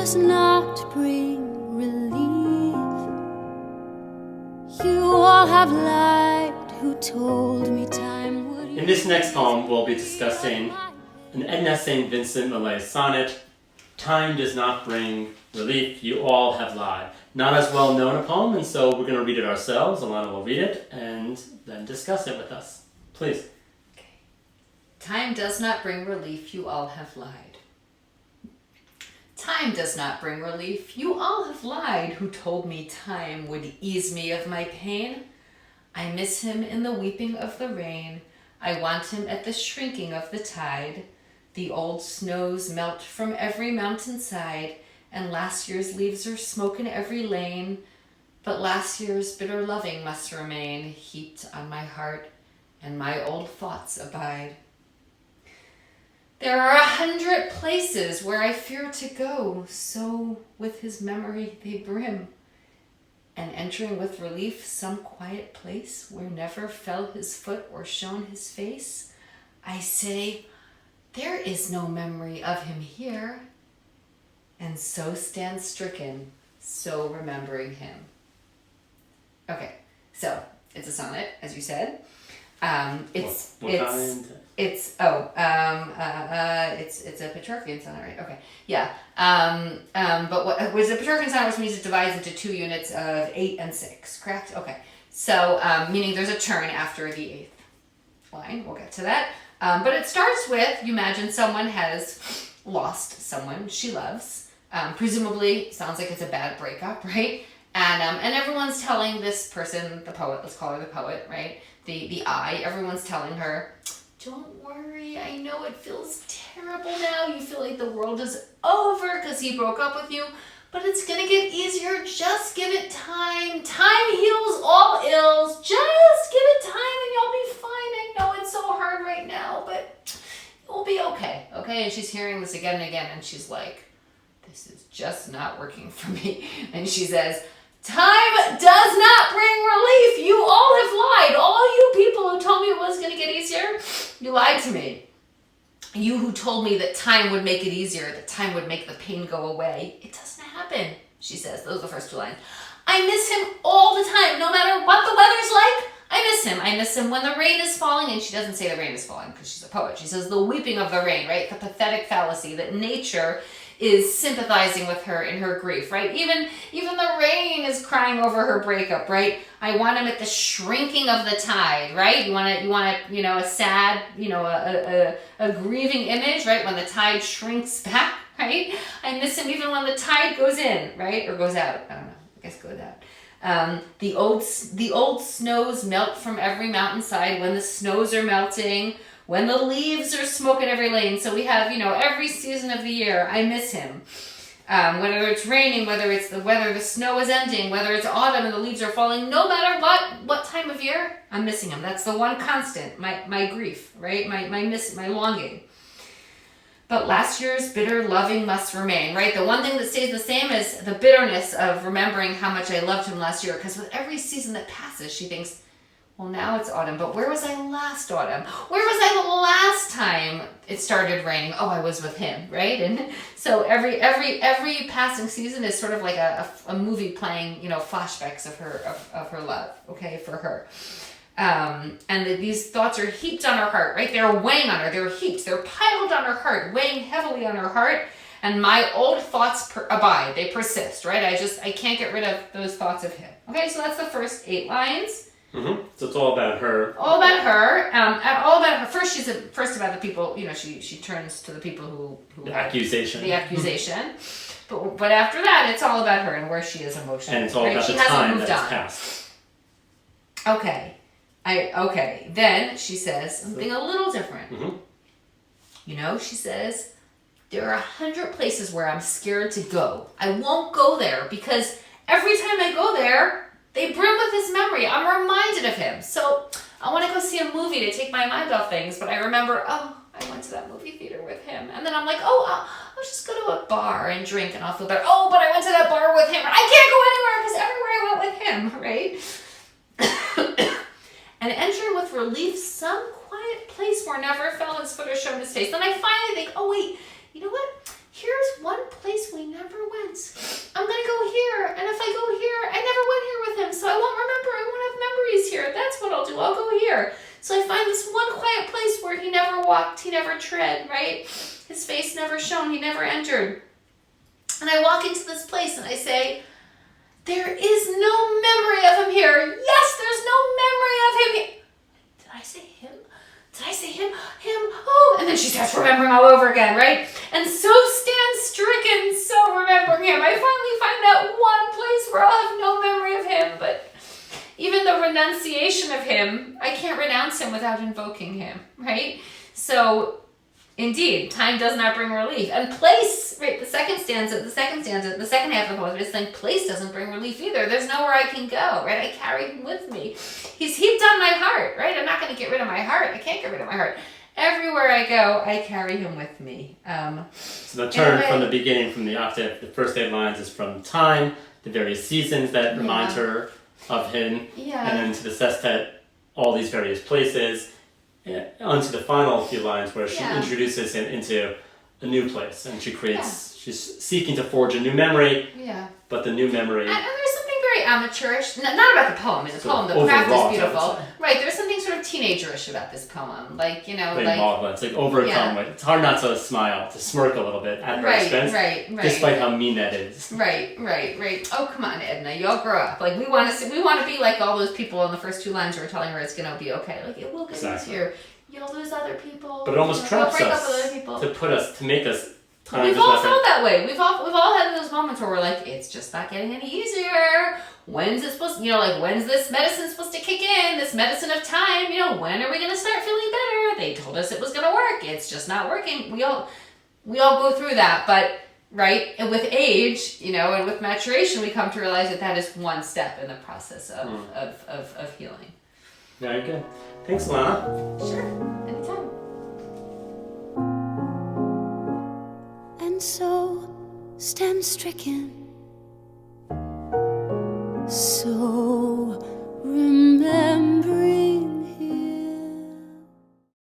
does not bring relief. You all have lied who told me time would. In this next poem, we'll be discussing an Edna St. Vincent Millay sonnet, Time Does Not Bring Relief, You All Have Lied. Not as well known a poem, and so we're going to read it ourselves. Alana will read it and then discuss it with us. Please. Okay. Time does not bring relief, you all have lied. Time does not bring relief, you all have lied, who told me time would ease me of my pain. I miss him in the weeping of the rain, I want him at the shrinking of the tide. The old snows melt from every mountainside, and last year's leaves are smoke in every lane. But last year's bitter loving must remain, heaped on my heart, and my old thoughts abide. There are 100 places where I fear to go, so with his memory they brim. And entering with relief some quiet place where never fell his foot or shone his face, I say, there is no memory of him here. And so stand stricken, so remembering him. Okay, so it's a sonnet, as you said. It's a Petrarchian sonnet, right? Okay, yeah. But what was a Petrarchian sonnet, which means it divides into 2 units of 8 and 6, correct? Okay, so meaning there's a turn after the 8th line. We'll get to that. But it starts with, you imagine someone has lost someone she loves. Presumably, sounds like it's a bad breakup, right? And everyone's telling this person, the poet, let's call her the poet, right? The I, everyone's telling her, don't worry, I know it feels terrible now. You feel like the world is over because he broke up with you, but it's going to get easier. Just give it time. Time heals all ills. Just give it time and you'll be fine. I know it's so hard right now, but you'll be okay. Okay? And she's hearing this again and again, and she's like, this is just not working for me. And she says, time does not bring relief. You all have lied. All you people who told me it was going to get easier, you lied to me. You who told me that time would make it easier, that time would make the pain go away. It doesn't happen, she says. Those are the first 2 lines. I miss him all the time, no matter what the weather's like. I miss him. I miss him when the rain is falling. And she doesn't say the rain is falling because she's a poet. She says the weeping of the rain, right? The pathetic fallacy that nature is sympathizing with her in her grief, right? Even the rain is crying over her breakup, right? I want him at the shrinking of the tide, right? You want a sad, a grieving image, right? When the tide shrinks back, right? I miss him even when the tide goes in, right? Or goes out. I don't know. I guess goes out. The old snows melt from every mountainside when the snows are melting. When the leaves are smoking every lane. So we have, every season of the year, I miss him. Whether it's raining, whether the snow is ending, whether it's autumn and the leaves are falling, no matter what time of year, I'm missing him. That's the one constant, my grief, right? My longing. But last year's bitter loving must remain, right? The one thing that stays the same is the bitterness of remembering how much I loved him last year. Because with every season that passes, she thinks, well, now it's autumn, but where was I last autumn? Where was I the last time it started raining? Oh, I was with him, right? And so every passing season is sort of like a movie playing, flashbacks of her love, okay, for her. These thoughts are heaped on her heart, right? They're weighing on her. They're heaped. They're piled on her heart, weighing heavily on her heart. And my old thoughts abide. They persist, right? I can't get rid of those thoughts of him. Okay, so that's the first 8 lines. Mm-hmm. So it's all about her. All about her. All about her. First about the people. She turns to the people who the accusation. The accusation. But after that, it's all about her and where she is emotionally. And it's all right? about she the hasn't time moved that's on. passed. Okay. Then she says something a little different. Mm-hmm. She says, there are 100 places where I'm scared to go. I won't go there because every time I go there, they brim with his memory. I'm reminded of him. So I want to go see a movie to take my mind off things, but I remember, I went to that movie theater with him. And then I'm like, I'll just go to a bar and drink and I'll feel better. Oh, but I went to that bar with him. I can't go anywhere because everywhere I went with him, right? And entering with relief some quiet place where never fell his foot or showed his face. Then I finally think, oh wait, you know what? Here's one place we never went. find this one quiet place where he never walked, he never tread, right? His face never shone, he never entered. And I walk into this place and I say, there is no memory of him here. Yes, there's no memory of him here. Did I say him? Did I say him? Him? Oh, and then she starts remembering all over again, right? And so stands stricken, so remembering him. I finally find that one place where I'll have no memory of him, but even the renunciation of him, I can't renounce him without invoking him, right? So, indeed, time does not bring relief. And place, right, the second second half of the poem is saying place doesn't bring relief either. There's nowhere I can go, right? I carry him with me. He's heaped on my heart, right? I'm not going to get rid of my heart. I can't get rid of my heart. Everywhere I go, I carry him with me. So the turn from the beginning, from the octave, the first 8 lines is from time, the various seasons that remind her of him, and then to the sestet, all these various places, onto the final few lines where she introduces him into a new place, and she creates, she's seeking to forge a new memory, but the new memory... And there's something very amateurish, not about the poem, the craft is beautiful. Right, there's something sort of teenagerish about this poem, like, you know, it's like overcome, it's hard not to smile, to smirk a little bit at her expense, despite how mean that is. Right. Oh, come on, Edna, y'all grow up. Like, we want to be like all those people in the first 2 lines who are telling her it's going to be okay. Like, it will get easier. You'll lose other people. But it almost traps break us up with other people. to make us... We've all felt that way. We've all had those moments where we're like, it's just not getting any easier. When's it supposed to, when's this medicine supposed to kick in? This medicine of time, when are we going to start feeling better? They told us it was going to work. It's just not working. We all go through that, but right? And with age, and with maturation, we come to realize that is one step in the process of healing. Very good. Thanks, Lana. Sure. Anytime. And so stand stricken, so